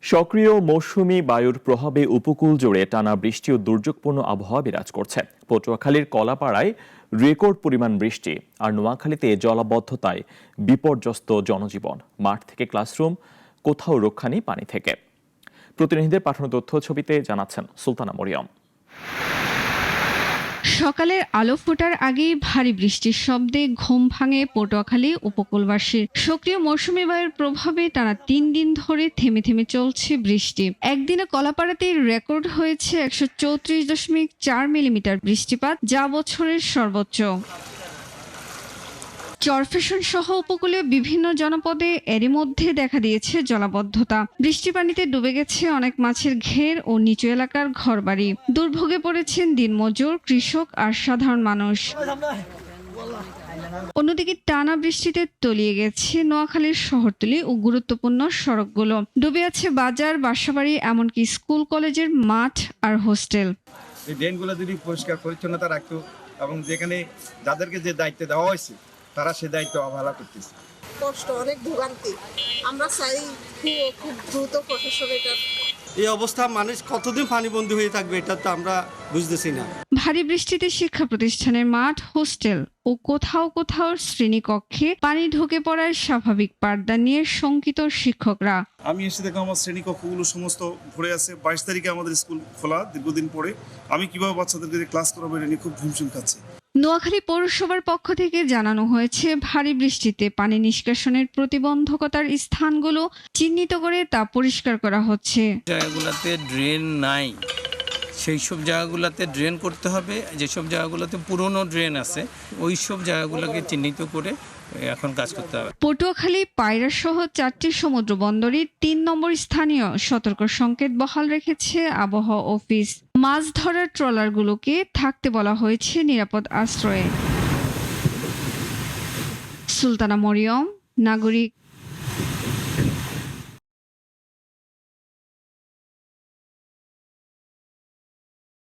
সক্রিয় মৌসুমি বায়ুর প্রভাবে উপকূল জুড়ে টানা বৃষ্টি ও দুর্যোগপূর্ণ আবহাওয়া বিরাজ করছে। পটুয়াখালীর কলাপাড়ায় রেকর্ড পরিমাণ বৃষ্টি আর নোয়াখালীতে জলাবদ্ধতায় বিপর্যস্ত জনজীবন। মাঠ থেকে ক্লাসরুম, কোথাও রক্ষা নেই পানি থেকে। প্রতিনিধিদের পাঠানো তথ্য ছবিতে জানাচ্ছেন সুলতানা মরিয়ম। সকালের আলো ফোটার আগেই ভারী বৃষ্টির শব্দে ঘুম ভাঙে পটুয়াখালী উপকূলবাসীর। সক্রিয় মৌসুমী বায়ুর প্রভাবে টানা 3 দিন ধরে থেমে থেমে চলছে বৃষ্টি। একদিনে কলাপাড়াতেই রেকর্ড হয়েছে 134.4 মিলিমিটার বৃষ্টিপাত, যা বছরের সর্বোচ্চ। চরফ্যাশন সহ উপকূলীয় বিভিন্ন জনপদে এরই মধ্যে দেখা দিয়েছে জলাবদ্ধতা। বৃষ্টি পানিতে ডুবে গেছে অনেক মাছের ঘের ও নিচু এলাকার ঘরবাড়ি। দুর্ভোগে পড়েছেন দিনমজুর, কৃষক আর সাধারণ মানুষ। অন্যদিকে টানা বৃষ্টিতে তলিয়ে গেছে নোয়াখালীর শহরতলি ও গুরুত্বপূর্ণ সড়কগুলো। ডুবে আছে বাজার, বাসাবাড়ি, এমনকি স্কুল কলেজের মাঠ আর হোস্টেল। এই ড্রেনগুলো যদি পরিষ্কার পরিচ্ছন্নতা রাখতো এবং যেখানে যাদেরকে যে দায়িত্ব দেওয়া হয়েছে তারা সে দায়িত্ব অবহেলা করতেছে। কষ্ট, অনেক ভোগান্তি। আমরা চাই খুব দ্রুত প্রশাসন এটা। এই অবস্থা মানুষ কতদিন পানিবন্দী হয়ে থাকবে এটা তো আমরা বুঝতেছি না। ভারী বৃষ্টিতে শিক্ষা প্রতিষ্ঠানের মাঠ, হোস্টেল ও কোথাও কোথাও শ্রেণীকক্ষে পানি ঢুকে পড়ায় স্বাভাবিক পাঠদান নিয়ে শঙ্কিত শিক্ষকরা। আমি এসে দেখলাম আমার শ্রেণীকক্ষগুলো সমস্ত ভরে আছে। 22 তারিখে আমাদের স্কুল খোলা দীর্ঘদিন পরে। আমি কিভাবে বাচ্চাদেরকে ক্লাস করাবো এটা নিয়ে খুব হিমশিম খাচ্ছি। নোয়াখালী পৌরসভার পক্ষ থেকে জানানো হয়েছে, ভারী বৃষ্টিতে পানি নিষ্কাশনের প্রতিবন্ধকতার স্থানগুলো চিহ্নিত করে তা পরিষ্কার করা হচ্ছে। জায়গাগুলোতে ড্রেন নাই, সেই সব জায়গাগুলোতে ড্রেন করতে হবে। যেসব জায়গাগুলোতে পুরনো ড্রেন আছে ওই সব জায়গাগুলোকে চিহ্নিত করে এখন কাজ করতে হবে। পটুয়াখালী, পায়রা সহ 4টি সমুদ্র বন্দরে 3 নম্বর স্থানীয় সতর্ক সংকেত বহাল রেখেছে আবহাওয়া অফিস। মাছ ধরার ট্রলারগুলোকে থাকতে বলা হয়েছে নিরাপদ আশ্রয়ে। সুলতানা মরিয়ম, নাগরিক।